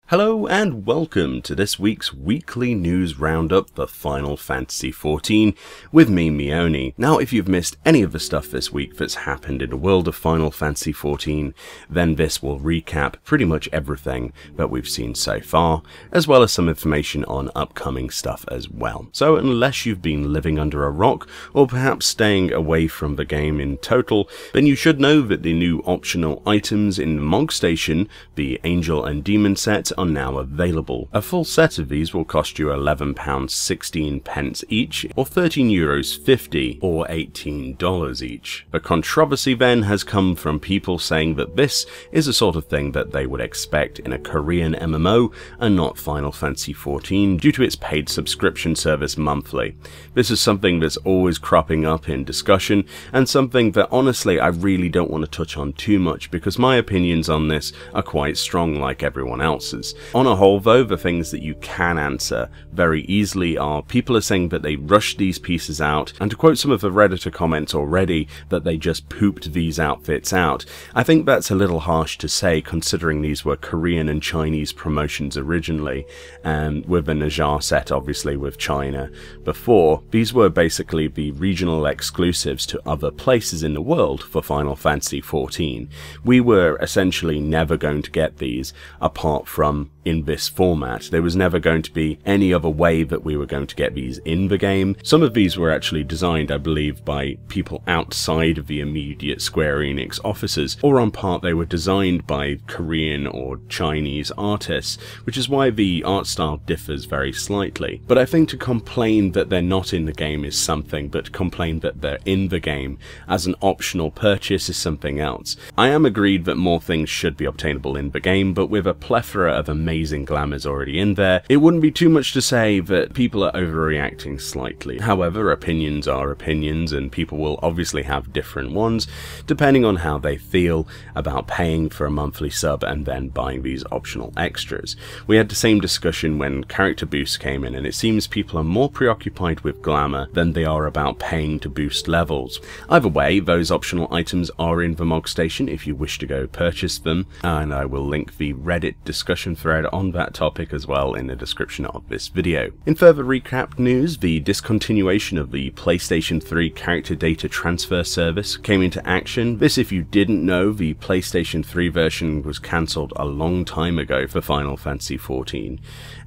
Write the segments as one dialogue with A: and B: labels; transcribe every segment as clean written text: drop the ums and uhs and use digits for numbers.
A: Hello and welcome to this week's weekly news roundup for Final Fantasy XIV with me, Meoni. Now, if you've missed any of the stuff this week that's happened in the world of Final Fantasy XIV, then this will recap pretty much everything that we've seen so far, as well as some information on upcoming stuff as well. So unless you've been living under a rock, or perhaps staying away from the game in total, then you should know that the new optional items in the Mog Station, the Angel and Demon set, are now available. A full set of these will cost you £11.16 each, or €13.50, or $18 each. The controversy then has come from people saying that this is the sort of thing that they would expect in a Korean MMO and not Final Fantasy XIV due to its paid subscription service monthly. This is something that's always cropping up in discussion, and something that honestly I really don't want to touch on too much because my opinions on this are quite strong like everyone else's. On a whole though, the things that you can answer very easily are people are saying that they rushed these pieces out, and to quote some of the Redditor comments already, that they just pooped these outfits out. I think that's a little harsh to say considering these were Korean and Chinese promotions originally, and with the Najar set obviously with China before. These were basically the regional exclusives to other places in the world for Final Fantasy XIV. We were essentially never going to get these apart from in this format. There was never going to be any other way that we were going to get these in the game. Some of these were actually designed, I believe, by people outside of the immediate Square Enix offices, or on part they were designed by Korean or Chinese artists, which is why the art style differs very slightly. But I think to complain that they're not in the game is something, but to complain that they're in the game as an optional purchase is something else. I am agreed that more things should be obtainable in the game, but with a plethora of amazing glamours already in there, it wouldn't be too much to say that people are overreacting slightly. However, opinions are opinions, and people will obviously have different ones depending on how they feel about paying for a monthly sub and then buying these optional extras. We had the same discussion when character boosts came in, and it seems people are more preoccupied with glamour than they are about paying to boost levels. Either way, those optional items are in the Mog Station if you wish to go purchase them, and I will link the Reddit discussion thread on that topic as well in the description of this video. In further recap news, the discontinuation of the PlayStation 3 character data transfer service came into action. This, if you didn't know, the PlayStation 3 version was cancelled a long time ago for Final Fantasy XIV,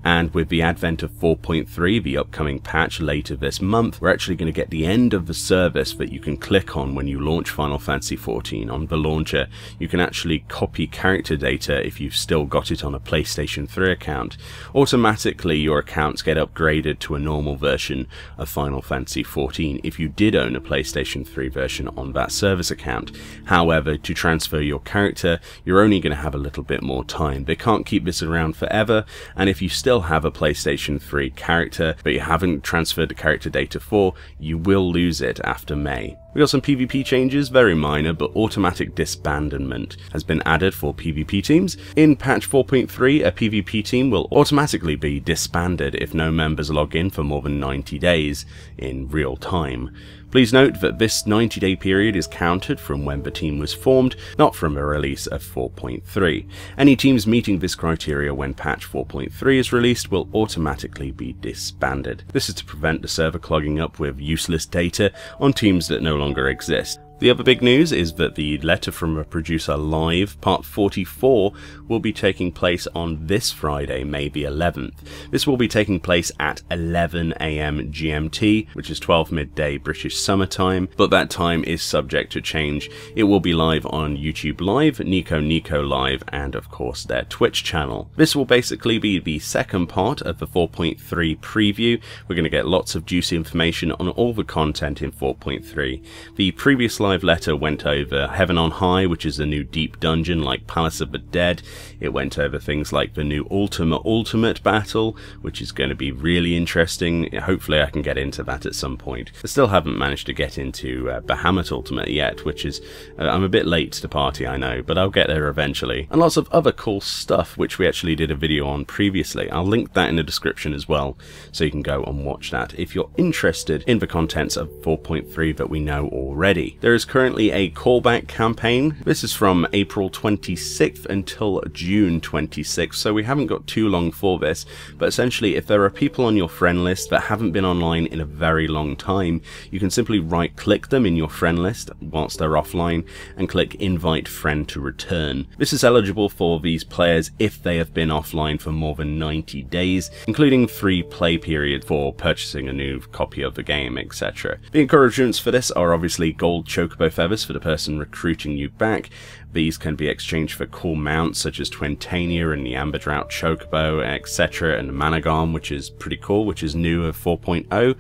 A: and with the advent of 4.3, the upcoming patch later this month, we're actually going to get the end of the service that you can click on when you launch Final Fantasy XIV on the launcher. You can actually copy character data if you've still got it on a PlayStation 3 account. Automatically your accounts get upgraded to a normal version of Final Fantasy XIV if you did own a PlayStation 3 version on that service account. However, to transfer your character, you're only going to have a little bit more time. They can't keep this around forever, and if you still have a PlayStation 3 character but you haven't transferred the character data for, you will lose it after May. We got some PvP changes, very minor, but automatic disbandment has been added for PvP teams. In patch 4.3, a PvP team will automatically be disbanded if no members log in for more than 90 days in real time. Please note that this 90-day period is counted from when the team was formed, not from a release of 4.3. Any teams meeting this criteria when patch 4.3 is released will automatically be disbanded. This is to prevent the server clogging up with useless data on teams that no longer exist. The other big news is that the Letter from a Producer Live Part 44 will be taking place on this Friday, May the 11th. This will be taking place at 11 AM GMT, which is 12 midday British summertime, but that time is subject to change. It will be live on YouTube Live, Nico Live, and of course their Twitch channel. This will basically be the second part of the 4.3 preview. We're going to get lots of juicy information on all the content in 4.3. The previous live letter went over Heaven on High, which is a new deep dungeon like Palace of the Dead. It went over things like the new Ultimate battle, which is going to be really interesting. Hopefully I can get into that at some point. I still haven't managed to get into Bahamut Ultimate yet, which is I'm a bit late to the party, I know, but I'll get there eventually. And lots of other cool stuff which we actually did a video on previously. I'll link that in the description as well, so you can go and watch that if you're interested in the contents of 4.3 that we know already. There is is currently a callback campaign. This is from April 26th until June 26th, so we haven't got too long for this, but essentially if there are people on your friend list that haven't been online in a very long time, you can simply right click them in your friend list whilst they're offline and click invite friend to return. This is eligible for these players if they have been offline for more than 90 days, including free play period for purchasing a new copy of the game, etc. The encouragements for this are obviously gold chocobo feathers for the person recruiting you back. These can be exchanged for cool mounts such as Twintania and the Amberdrought Chocobo, etc. and the Managarm, which is pretty cool, which is new of 4.0.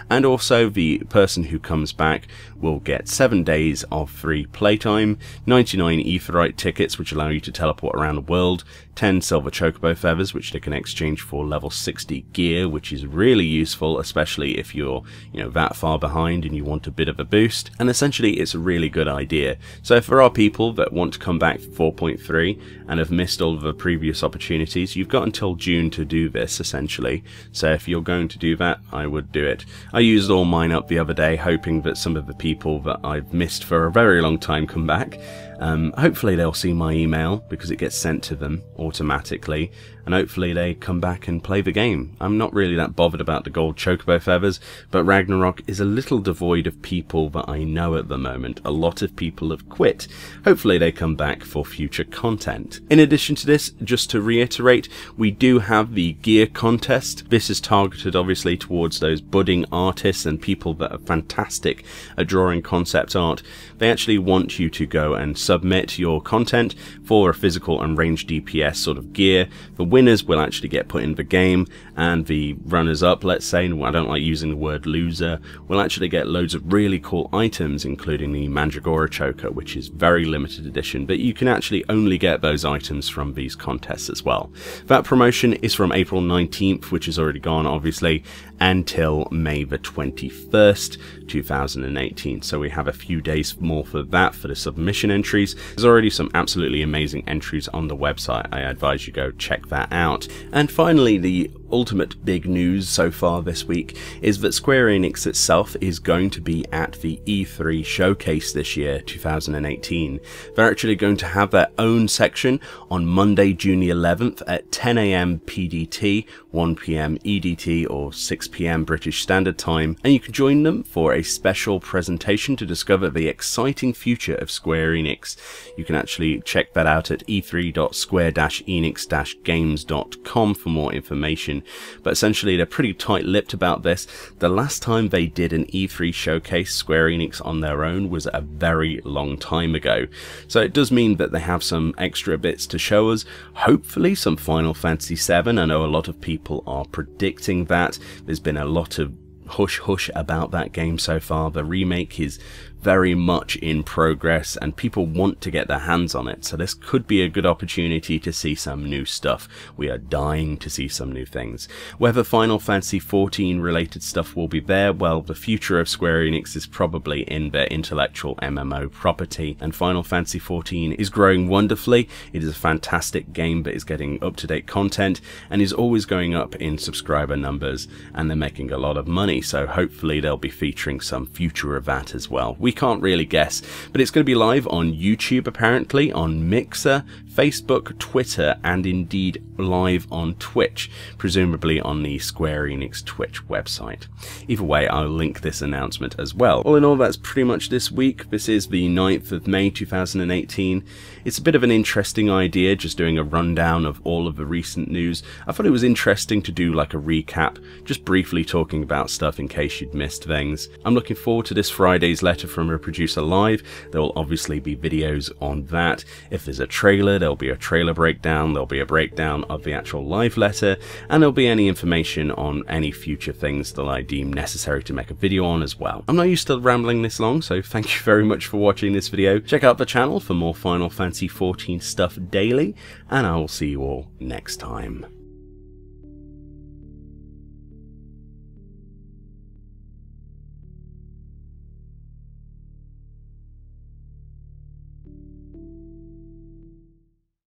A: And also the person who comes back will get 7 days of free playtime, 99 Aetheryte tickets which allow you to teleport around the world, 10 silver chocobo feathers which they can exchange for level 60 gear, which is really useful, especially if you're that far behind and you want a bit of a boost. And essentially it's a really good idea. So if there are people that want to come back for 4.3 and have missed all of the previous opportunities, you've got until June to do this essentially. So if you're going to do that, I would do it. I used all mine up the other day, hoping that some of the people that I've missed for a very long time come back. Hopefully they'll see my email because it gets sent to them automatically, and hopefully they come back and play the game. I'm not really that bothered about the gold chocobo feathers, but Ragnarok is a little devoid of people that I know at the moment. A lot of people have quit. Hopefully they come back for future content. In addition to this, just to reiterate, we do have the gear contest. This is targeted obviously towards those budding artists and people that are fantastic at drawing concept art. They actually want you to go and submit your content for a physical and range DPS sort of gear. The winners will actually get put in the game, and the runners-up, let's say, and I don't like using the word loser, will actually get loads of really cool items, including the Mandragora Choker, which is very limited edition, but you can actually only get those items from these contests as well. That promotion is from April 19th, which is already gone obviously, until May the 21st, 2018. So we have a few days more for that, for the submission entries. There's already some absolutely amazing entries on the website. I advise you go check that out. And finally, the ultimate big news so far this week is that Square Enix itself is going to be at the E3 showcase this year, 2018. They're actually going to have their own section on Monday, June the 11th at 10 AM PDT, 1 PM EDT or 6 PM British Standard Time, and you can join them for a special presentation to discover the exciting future of Square Enix. You can actually check that out at e3.square-enix-games.com for more information. But essentially they're pretty tight-lipped about this. The last time they did an E3 showcase, Square Enix on their own, was a very long time ago. So it does mean that they have some extra bits to show us. Hopefully some Final Fantasy VII. I know a lot of people are predicting that. There's been a lot of hush-hush about that game so far. The remake is very much in progress and people want to get their hands on it, so this could be a good opportunity to see some new stuff. We are dying to see some new things. Whether Final Fantasy XIV related stuff will be there, well, the future of Square Enix is probably in their intellectual MMO property, and Final Fantasy XIV is growing wonderfully. It is a fantastic game that is getting up-to-date content and is always going up in subscriber numbers, and they're making a lot of money, so hopefully they'll be featuring some future of that as well. We can't really guess, but it's going to be live on YouTube apparently, on Mixer, Facebook, Twitter, and indeed live on Twitch, presumably on the Square Enix Twitch website. Either way, I'll link this announcement as well. All in all, that's pretty much this week. This is the 9th of May 2018. It's a bit of an interesting idea, just doing a rundown of all of the recent news. I thought it was interesting to do like a recap, just briefly talking about stuff in case you'd missed things. I'm looking forward to this Friday's letter from a producer live. There will obviously be videos on that. If there's a trailer, there'll be a trailer breakdown, there'll be a breakdown of the actual live letter, and there'll be any information on any future things that I deem necessary to make a video on as well. I'm not used to rambling this long, so thank you very much for watching this video. Check out the channel for more Final Fantasy XIV stuff daily, and I will see you all next time.